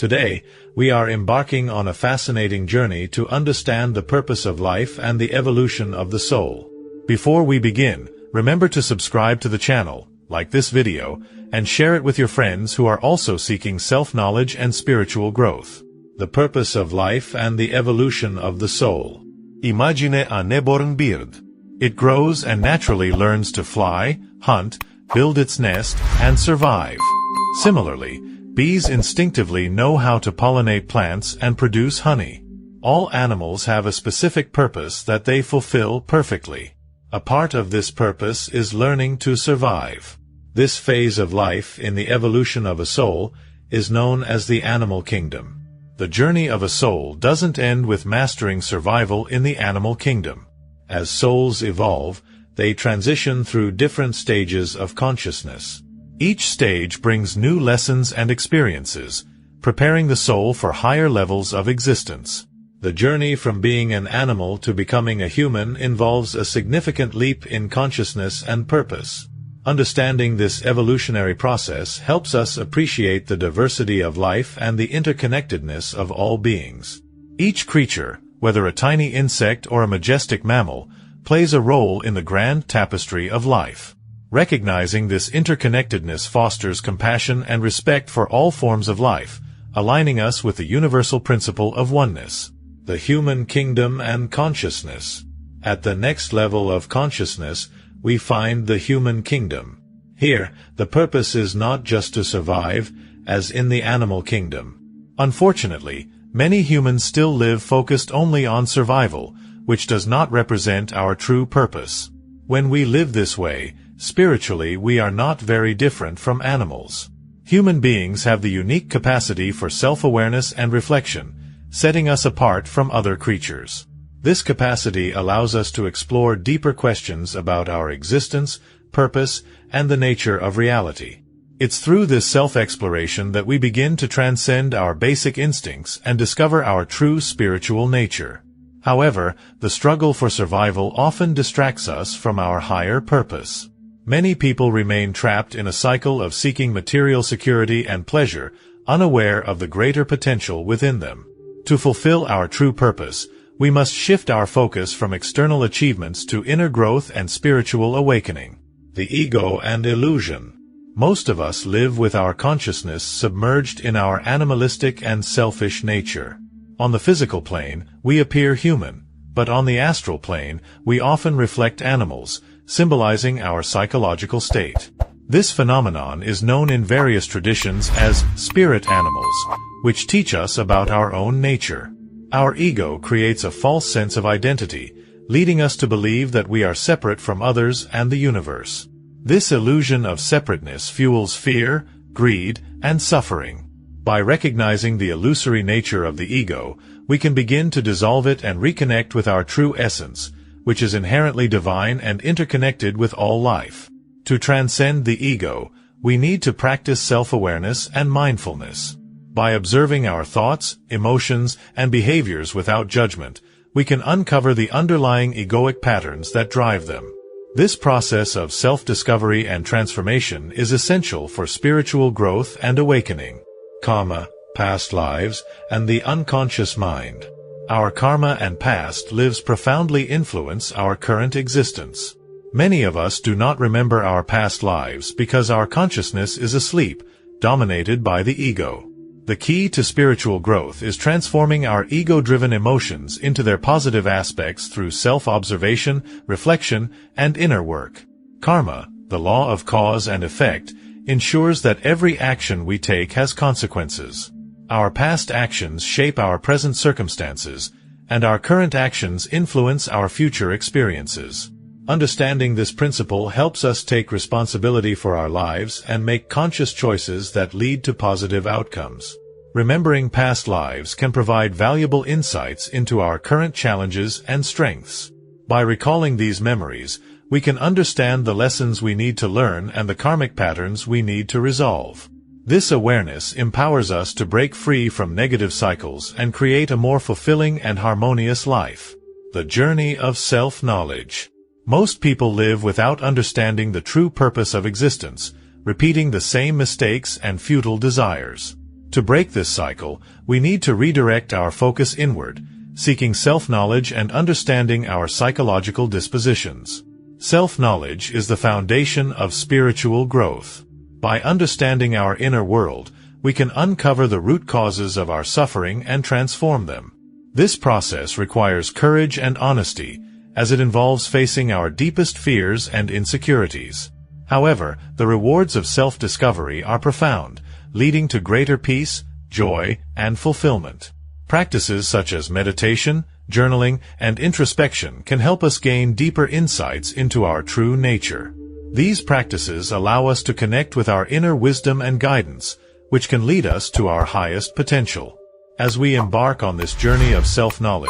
Today, we are embarking on a fascinating journey to understand the purpose of life and the evolution of the soul. Before we begin, remember to subscribe to the channel, like this video, and share it with your friends who are also seeking self-knowledge and spiritual growth. The purpose of life and the evolution of the soul. Imagine a newborn bird. It grows and naturally learns to fly, hunt, build its nest, and survive. Similarly, bees instinctively know how to pollinate plants and produce honey. All animals have a specific purpose that they fulfill perfectly. A part of this purpose is learning to survive. This phase of life in the evolution of a soul is known as the animal kingdom. The journey of a soul doesn't end with mastering survival in the animal kingdom. As souls evolve, they transition through different stages of consciousness. Each stage brings new lessons and experiences, preparing the soul for higher levels of existence. The journey from being an animal to becoming a human involves a significant leap in consciousness and purpose. Understanding this evolutionary process helps us appreciate the diversity of life and the interconnectedness of all beings. Each creature, whether a tiny insect or a majestic mammal, plays a role in the grand tapestry of life. Recognizing this interconnectedness fosters compassion and respect for all forms of life, aligning us with the universal principle of oneness. The human kingdom and consciousness. At the next level of consciousness, we find the human kingdom. Here, the purpose is not just to survive, as in the animal kingdom. Unfortunately, many humans still live focused only on survival, which does not represent our true purpose. When we live this way, spiritually we are not very different from animals. Human beings have the unique capacity for self-awareness and reflection, setting us apart from other creatures. This capacity allows us to explore deeper questions about our existence, purpose, and the nature of reality. It's through this self-exploration that we begin to transcend our basic instincts and discover our true spiritual nature. However, the struggle for survival often distracts us from our higher purpose. Many people remain trapped in a cycle of seeking material security and pleasure, unaware of the greater potential within them. To fulfill our true purpose, we must shift our focus from external achievements to inner growth and spiritual awakening. The ego and illusion. Most of us live with our consciousness submerged in our animalistic and selfish nature. On the physical plane, we appear human, but on the astral plane, we often reflect animals, symbolizing our psychological state. This phenomenon is known in various traditions as spirit animals, which teach us about our own nature. Our ego creates a false sense of identity, leading us to believe that we are separate from others and the universe. This illusion of separateness fuels fear, greed, and suffering. By recognizing the illusory nature of the ego, we can begin to dissolve it and reconnect with our true essence, which is inherently divine and interconnected with all life. To transcend the ego, we need to practice self-awareness and mindfulness. By observing our thoughts, emotions, and behaviors without judgment, we can uncover the underlying egoic patterns that drive them. This process of self-discovery and transformation is essential for spiritual growth and awakening. Karma, past lives, and the unconscious mind. Our karma and past lives profoundly influence our current existence. Many of us do not remember our past lives because our consciousness is asleep, dominated by the ego. The key to spiritual growth is transforming our ego-driven emotions into their positive aspects through self-observation, reflection, and inner work. Karma, the law of cause and effect, ensures that every action we take has consequences. Our past actions shape our present circumstances, and our current actions influence our future experiences. Understanding this principle helps us take responsibility for our lives and make conscious choices that lead to positive outcomes. Remembering past lives can provide valuable insights into our current challenges and strengths. By recalling these memories, we can understand the lessons we need to learn and the karmic patterns we need to resolve. This awareness empowers us to break free from negative cycles and create a more fulfilling and harmonious life. The journey of self-knowledge. Most people live without understanding the true purpose of existence, repeating the same mistakes and futile desires. To break this cycle, we need to redirect our focus inward, seeking self-knowledge and understanding our psychological dispositions. Self-knowledge is the foundation of spiritual growth. By understanding our inner world, we can uncover the root causes of our suffering and transform them. This process requires courage and honesty, as it involves facing our deepest fears and insecurities. However, the rewards of self-discovery are profound, leading to greater peace, joy, and fulfillment. Practices such as meditation, journaling, and introspection can help us gain deeper insights into our true nature. These practices allow us to connect with our inner wisdom and guidance, which can lead us to our highest potential. As we embark on this journey of self-knowledge,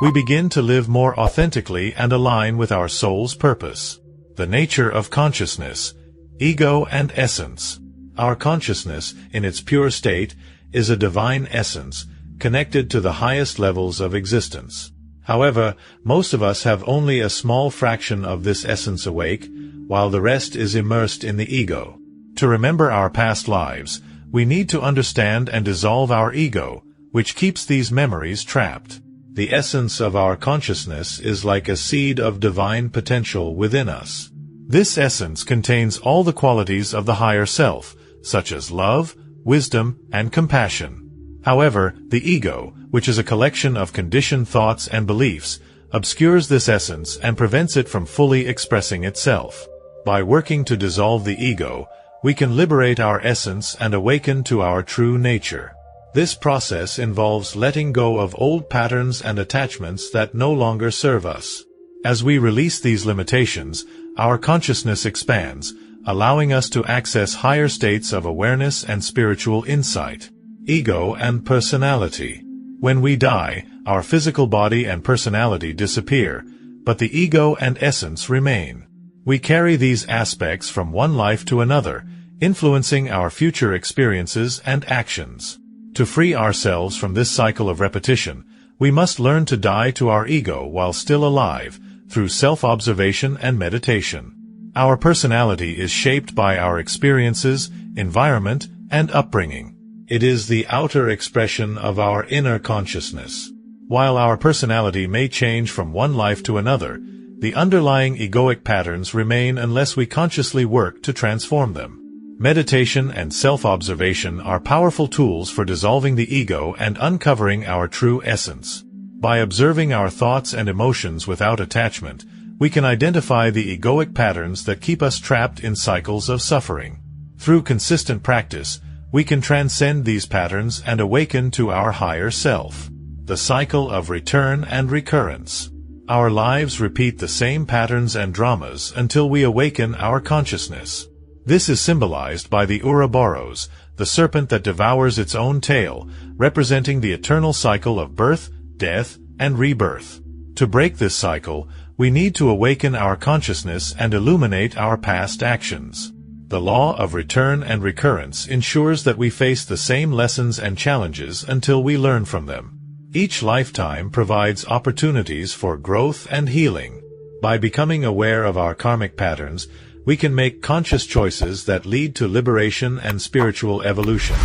we begin to live more authentically and align with our soul's purpose. The nature of consciousness, ego and essence. Our consciousness, in its pure state, is a divine essence, connected to the highest levels of existence. However, most of us have only a small fraction of this essence awake, while the rest is immersed in the ego. To remember our past lives, we need to understand and dissolve our ego, which keeps these memories trapped. The essence of our consciousness is like a seed of divine potential within us. This essence contains all the qualities of the higher self, such as love, wisdom, and compassion. However, the ego, which is a collection of conditioned thoughts and beliefs, obscures this essence and prevents it from fully expressing itself. By working to dissolve the ego, we can liberate our essence and awaken to our true nature. This process involves letting go of old patterns and attachments that no longer serve us. As we release these limitations, our consciousness expands, allowing us to access higher states of awareness and spiritual insight. Ego and personality. When we die, our physical body and personality disappear, but the ego and essence remain. We carry these aspects from one life to another, influencing our future experiences and actions. To free ourselves from this cycle of repetition, we must learn to die to our ego while still alive, through self-observation and meditation. Our personality is shaped by our experiences, environment, and upbringing. It is the outer expression of our inner consciousness. While our personality may change from one life to another, the underlying egoic patterns remain unless we consciously work to transform them. Meditation and self-observation are powerful tools for dissolving the ego and uncovering our true essence. By observing our thoughts and emotions without attachment, we can identify the egoic patterns that keep us trapped in cycles of suffering. Through consistent practice, we can transcend these patterns and awaken to our higher self. The cycle of return and recurrence. Our lives repeat the same patterns and dramas until we awaken our consciousness. This is symbolized by the Ouroboros, the serpent that devours its own tail, representing the eternal cycle of birth, death, and rebirth. To break this cycle, we need to awaken our consciousness and illuminate our past actions. The law of return and recurrence ensures that we face the same lessons and challenges until we learn from them. Each lifetime provides opportunities for growth and healing. By becoming aware of our karmic patterns, we can make conscious choices that lead to liberation and spiritual evolution.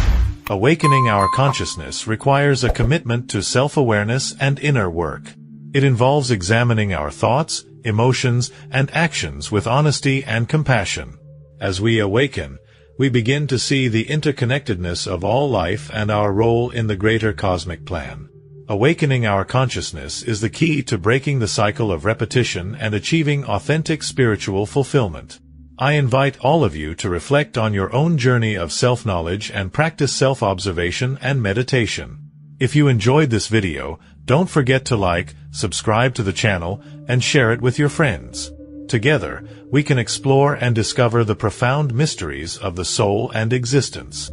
Awakening our consciousness requires a commitment to self-awareness and inner work. It involves examining our thoughts, emotions, and actions with honesty and compassion. As we awaken, we begin to see the interconnectedness of all life and our role in the greater cosmic plan. Awakening our consciousness is the key to breaking the cycle of repetition and achieving authentic spiritual fulfillment. I invite all of you to reflect on your own journey of self-knowledge and practice self-observation and meditation. If you enjoyed this video, don't forget to like, subscribe to the channel, and share it with your friends. Together, we can explore and discover the profound mysteries of the soul and existence.